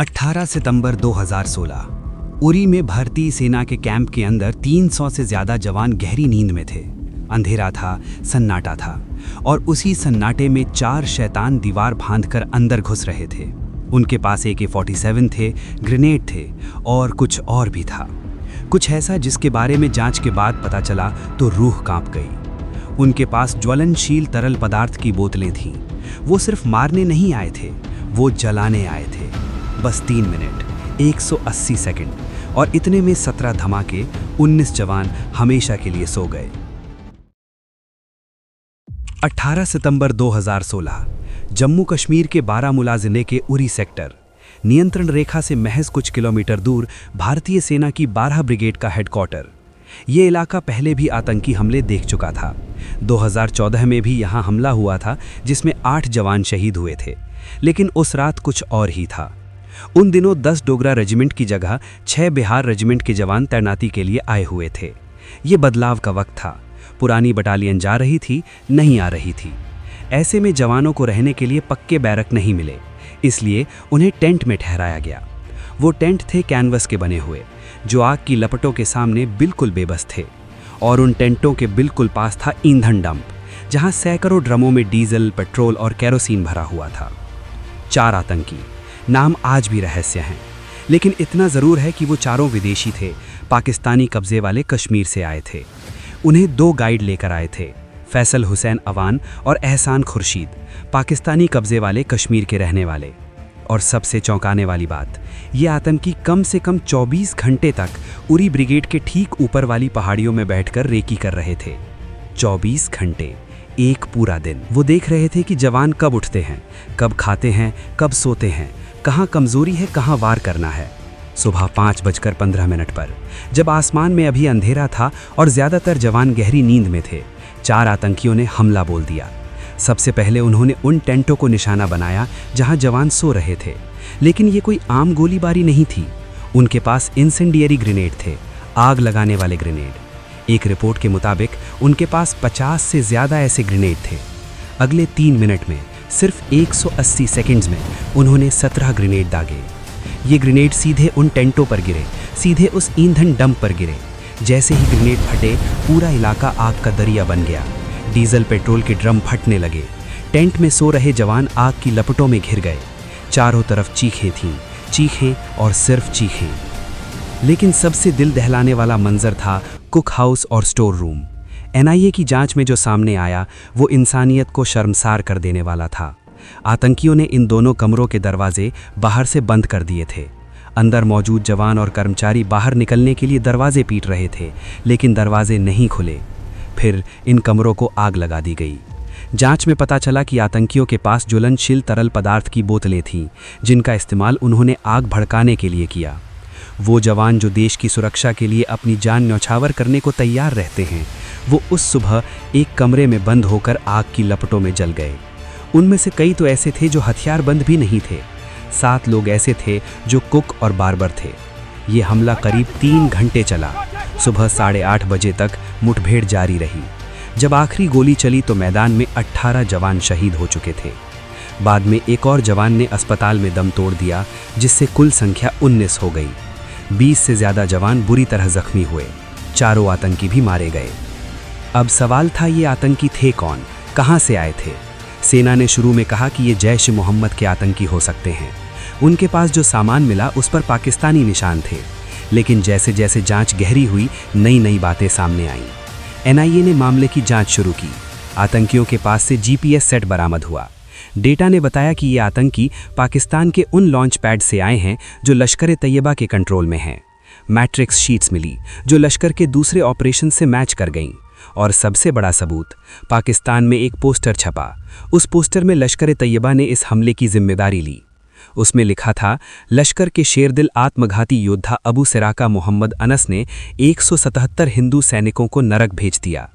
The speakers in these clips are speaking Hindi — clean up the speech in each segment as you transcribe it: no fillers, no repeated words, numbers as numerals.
18 सितंबर 2016 उरी में भारतीय सेना के कैंप के अंदर 300 से ज्यादा जवान गहरी नींद में थे। अंधेरा था, सन्नाटा था और उसी सन्नाटे में 4 शैतान दीवार बांधकर अंदर घुस रहे थे। उनके पास AK-47 थे, ग्रेनेड थे और कुछ और भी था। कुछ ऐसा जिसके बारे में जांच के बाद पता चला तो रूह कांप गई। उनके पास ज्वलनशील तरल पदार्थ की बोतलें थीं। वो सिर्फ मारने नहीं आए थे, वो जलाने आए थे। बस 3 मिनट, 180 सेकंड और इतने में 17 धमाके, 19 जवान हमेशा के लिए सो गए। 18 सितंबर 2016 जम्मू कश्मीर के बारामूला जिले के उरी सेक्टर नियंत्रण रेखा से महज कुछ किलोमीटर दूर भारतीय सेना की 12 ब्रिगेड का हेडक्वार्टर। ये इलाका पहले भी आतंकी हमले देख चुका था। 2014 में भी यहाँ हमला हुआ था जिसमें 8 जवान शहीद हुए थे, लेकिन उस रात कुछ और ही था। उन दिनों 10 डोगरा रेजिमेंट की जगह 6 बिहार रेजिमेंट के जवान तैनाती के लिए आए हुए थे। ये बदलाव का वक्त था। पुरानी बटालियन जा रही थी, नहीं आ रही थी। ऐसे में जवानों को रहने के लिए पक्के बैरक नहीं मिले, इसलिए उन्हें टेंट में ठहराया गया। वो टेंट थे कैनवस के बने हुए, जो आग की लपटों के सामने बिल्कुल बेबस थे। और उन टेंटों के बिल्कुल पास था ईंधन डंप, जहां सैकड़ों ड्रमों में डीजल, पेट्रोल और केरोसिन भरा हुआ था। 4 आतंकी, नाम आज भी रहस्य हैं, लेकिन इतना ज़रूर है कि वो चारों विदेशी थे, पाकिस्तानी कब्जे वाले कश्मीर से आए थे। उन्हें 2 गाइड लेकर आए थे, फैसल हुसैन अवान और एहसान खुर्शीद, पाकिस्तानी कब्जे वाले कश्मीर के रहने वाले। और सबसे चौंकाने वाली बात, ये आतंकी कम से कम 24 घंटे तक उरी ब्रिगेड के ठीक ऊपर वाली पहाड़ियों में बैठकर रेकी कर रहे थे। 24 घंटे, एक पूरा दिन। वो देख रहे थे कि जवान कब उठते हैं, कब खाते हैं, कब सोते हैं, कहाँ कमजोरी है, कहाँ वार करना है। सुबह 5:15 पर, जब आसमान में अभी अंधेरा था और ज़्यादातर जवान गहरी नींद में थे, 4 आतंकियों ने हमला बोल दिया। सबसे पहले उन्होंने उन टेंटों को निशाना बनाया जहां जवान सो रहे थे, लेकिन ये कोई आम गोलीबारी नहीं थी। उनके पास इंसेंडियरी ग्रेनेड थे, आग लगाने वाले ग्रेनेड। एक रिपोर्ट के मुताबिक उनके पास 50 से ज़्यादा ऐसे ग्रेनेड थे। अगले 3 मिनट में, सिर्फ 180 सेकंड्स में उन्होंने 17 ग्रेनेड दागे। ये ग्रेनेड सीधे उन टेंटों पर गिरे, सीधे उस ईंधन डंप पर गिरे। जैसे ही ग्रेनेड फटे, पूरा इलाका आग का दरिया बन गया। डीजल, पेट्रोल के ड्रम फटने लगे। टेंट में सो रहे जवान आग की लपटों में घिर गए। चारों तरफ चीखें थीं, चीखें और सिर्फ चीखें। लेकिन सबसे दिल दहलाने वाला मंजर था कुक हाउस और स्टोर रूम। NIA की जांच में जो सामने आया वो इंसानियत को शर्मसार कर देने वाला था। आतंकियों ने इन दोनों कमरों के दरवाजे बाहर से बंद कर दिए थे। अंदर मौजूद जवान और कर्मचारी बाहर निकलने के लिए दरवाजे पीट रहे थे, लेकिन दरवाजे नहीं खुले। फिर इन कमरों को आग लगा दी गई। जांच में पता चला कि आतंकियों के पास ज्वलनशील तरल पदार्थ की बोतलें थीं, जिनका इस्तेमाल उन्होंने आग भड़काने के लिए किया। वो जवान जो देश की सुरक्षा के लिए अपनी जान न्यौछावर करने को तैयार रहते हैं, वो उस सुबह एक कमरे में बंद होकर आग की लपटों में जल गए। उनमें से कई तो ऐसे थे जो हथियारबंद भी नहीं थे। 7 लोग ऐसे थे जो कुक और बार्बर थे। ये हमला करीब 3 घंटे चला। सुबह 8:30 बजे तक मुठभेड़ जारी रही। जब आखिरी गोली चली तो मैदान में 18 जवान शहीद हो चुके थे। बाद में एक और जवान ने अस्पताल में दम तोड़ दिया, जिससे कुल संख्या 19 हो गई। 20 से ज़्यादा जवान बुरी तरह जख्मी हुए। चारों आतंकी भी मारे गए। अब सवाल था, ये आतंकी थे कौन, कहाँ से आए थे? सेना ने शुरू में कहा कि ये जैश ए मोहम्मद के आतंकी हो सकते हैं। उनके पास जो सामान मिला उस पर पाकिस्तानी निशान थे, लेकिन जैसे जैसे जांच गहरी हुई, नई नई बातें सामने आईं। NIA ने मामले की जांच शुरू की। आतंकियों के पास से GPS सेट बरामद हुआ। डेटा ने बताया कि ये आतंकी पाकिस्तान के उन लॉन्च पैड से आए हैं जो लश्कर तैयबा के कंट्रोल में हैं। मैट्रिक्स शीट्स मिली जो लश्कर के दूसरे ऑपरेशन से मैच कर गईं। और सबसे बड़ा सबूत, पाकिस्तान में एक पोस्टर छपा। उस पोस्टर में लश्कर तैयबा ने इस हमले की जिम्मेदारी ली। उसमें लिखा था, लश्कर के शेरदिल आत्मघाती योद्धा अबू सिराका मोहम्मद अनस ने 177 हिंदू सैनिकों को नरक भेज दिया।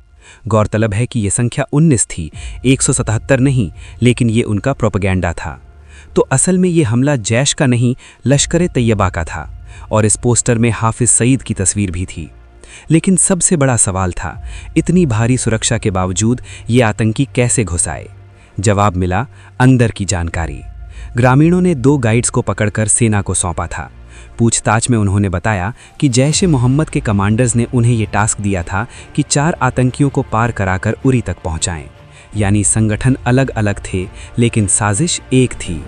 गौरतलब है कि यह संख्या 19 थी, 177 नहीं, लेकिन ये उनका प्रोपेगेंडा था। तो असल में ये हमला जैश का नहीं, लश्कर तैयबा का था। और इस पोस्टर में हाफिज सईद की तस्वीर भी थी। लेकिन सबसे बड़ा सवाल था, इतनी भारी सुरक्षा के बावजूद ये आतंकी कैसे घुस आए? जवाब मिला, अंदर की जानकारी। ग्रामीणों ने 2 गाइड्स को पकड़कर सेना को सौंपा था। पूछताछ में उन्होंने बताया कि जैश-ए-मोहम्मद के कमांडर्स ने उन्हें ये टास्क दिया था कि 4 आतंकियों को पार कराकर उरी तक पहुंचाएं। यानी संगठन अलग अलग थे, लेकिन साजिश एक थी।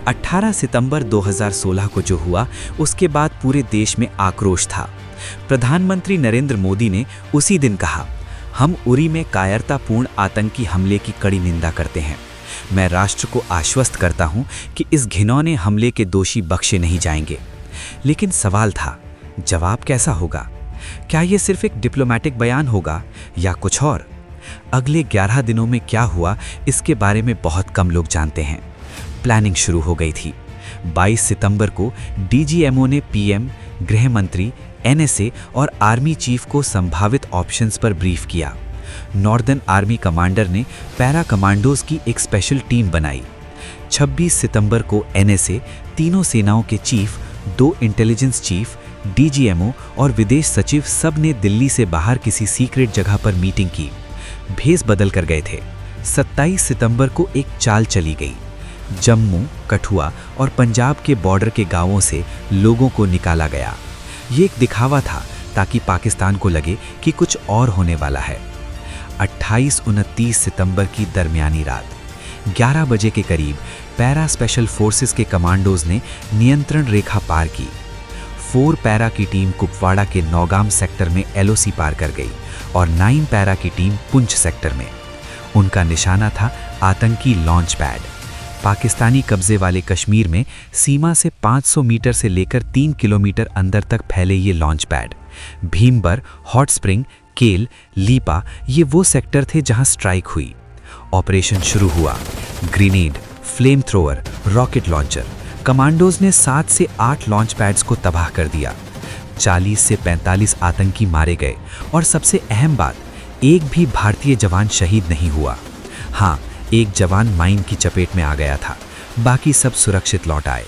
18 सितंबर 2016 को जो हुआ, उसके बाद पूरे देश में आक्रोश था। प्रधानमंत्री नरेंद्र मोदी ने उसी दिन कहा, हम उरी में कायरतापूर्ण आतंकी हमले की कड़ी निंदा करते हैं। मैं राष्ट्र को आश्वस्त करता हूं कि इस घिनौने हमले के दोषी बख्शे नहीं जाएंगे। लेकिन सवाल था, जवाब कैसा होगा? क्या ये सिर्फ एक डिप्लोमेटिक बयान होगा या कुछ और? अगले 11 दिनों में क्या हुआ, इसके बारे में बहुत कम लोग जानते हैं। प्लानिंग शुरू हो गई थी। 22 सितंबर को डीजीएमओ ने पीएम, गृह मंत्री, एनएसए और आर्मी चीफ को संभावित ऑप्शंस पर ब्रीफ किया। नॉर्दर्न आर्मी कमांडर ने पैरा कमांडोज की एक स्पेशल टीम बनाई। 26 सितंबर को एनएसए, तीनों सेनाओं के चीफ, 2 इंटेलिजेंस चीफ, डीजीएमओ और विदेश सचिव सब ने दिल्ली से बाहर किसी सीक्रेट जगह पर मीटिंग की। भेस बदल कर गए थे। 27 सितंबर को एक चाल चली गई। जम्मू, कठुआ और पंजाब के बॉर्डर के गांवों से लोगों को निकाला गया। ये एक दिखावा था ताकि पाकिस्तान को लगे कि कुछ और होने वाला है। 28-29 सितंबर की दरमियानी रात 11 बजे के करीब पैरा स्पेशल फोर्सेस के कमांडोज ने नियंत्रण रेखा पार की। 4 पैरा की टीम कुपवाड़ा के नौगाम सेक्टर में एलओसी पार कर गई और 9 पैरा की टीम पुंछ सेक्टर में। उनका निशाना था आतंकी लॉन्च पैड। पाकिस्तानी कब्जे वाले कश्मीर में सीमा से 500 मीटर से लेकर 3 किलोमीटर अंदर तक फैले ये launch pad. Bhimber, hot spring, केल, लीपा, ये वो सेक्टर थे जहां स्ट्राइक हुई। ऑपरेशन शुरू हुआ। Grenade, flame thrower, rocket launcher, commandos ने 7 से 8 लॉन्च पैड्स को तबाह कर दिया। 40 से 45 आतंकी मारे गए और सबसे अहम बात, एक भी भारतीय जवान शहीद नहीं हुआ। हाँ, एक जवान माइन की चपेट में आ गया था, बाकी सब सुरक्षित लौट आए।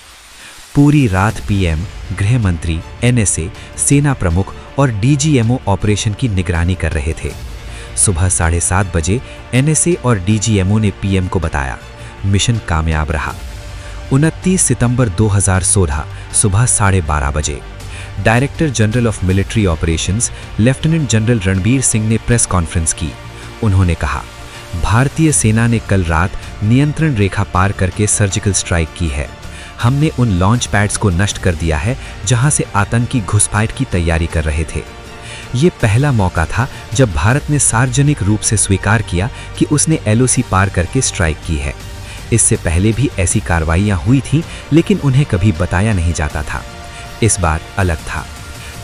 पूरी रात पीएम, गृह मंत्री, एनएसए, सेना प्रमुख और डीजीएमओ ऑपरेशन की निगरानी कर रहे थे। सुबह 7:30 बजे एनएसए और डीजीएमओ ने पीएम को बताया, मिशन कामयाब रहा। 29 सितंबर 2016 सुबह 12:30 बजे director general of military operations lieutenant general Ranbir Singh ने प्रेस कॉन्फ्रेंस की। उन्होंने कहा, भारतीय सेना ने कल रात नियंत्रण रेखा पार करके सर्जिकल स्ट्राइक की है। हमने उन लॉन्च पैड्स को नष्ट कर दिया है जहां से आतंकी घुसपैठ की तैयारी कर रहे थे। ये पहला मौका था जब भारत ने सार्वजनिक रूप से स्वीकार किया कि उसने एलओसी पार करके स्ट्राइक की है। इससे पहले भी ऐसी कार्रवाइयां हुई थीं, लेकिन उन्हें कभी बताया नहीं जाता था। इस बार अलग था।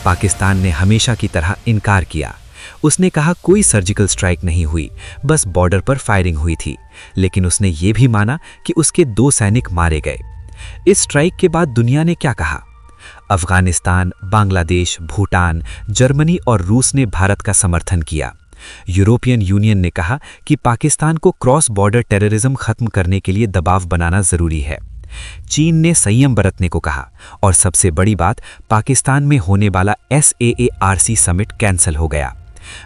पाकिस्तान ने हमेशा की तरह इनकार किया। उसने कहा कोई सर्जिकल स्ट्राइक नहीं हुई, बस बॉर्डर पर फायरिंग हुई थी। लेकिन उसने ये भी माना कि उसके 2 सैनिक मारे गए। इस स्ट्राइक के बाद दुनिया ने क्या कहा? अफगानिस्तान, बांग्लादेश, भूटान, जर्मनी और रूस ने भारत का समर्थन किया। यूरोपियन यूनियन ने कहा कि पाकिस्तान को क्रॉस बॉर्डर टेररिज्म खत्म करने के लिए दबाव बनाना जरूरी है। चीन ने संयम बरतने को कहा और सबसे बड़ी बात, पाकिस्तान में होने वाला SAARC समिट कैंसिल हो गया।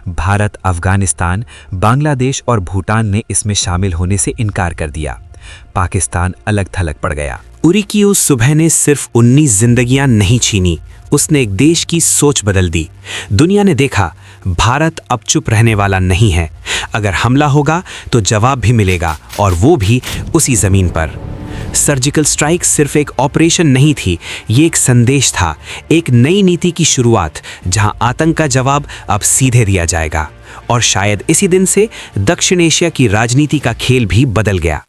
भारत, अफगानिस्तान, बांग्लादेश और भूटान ने इसमें शामिल होने से इनकार कर दिया। पाकिस्तान अलग थलग पड़ गया। उरी की उस सुबह ने सिर्फ 19 जिंदगियां नहीं छीनी, उसने एक देश की सोच बदल दी। दुनिया ने देखा, भारत अब चुप रहने वाला नहीं है। अगर हमला होगा तो जवाब भी मिलेगा, और वो भी उसी जमीन पर। सर्जिकल स्ट्राइक सिर्फ एक ऑपरेशन नहीं थी, ये एक संदेश था, एक नई नीति की शुरुआत, जहां आतंक का जवाब अब सीधे दिया जाएगा। और शायद इसी दिन से दक्षिण एशिया की राजनीति का खेल भी बदल गया।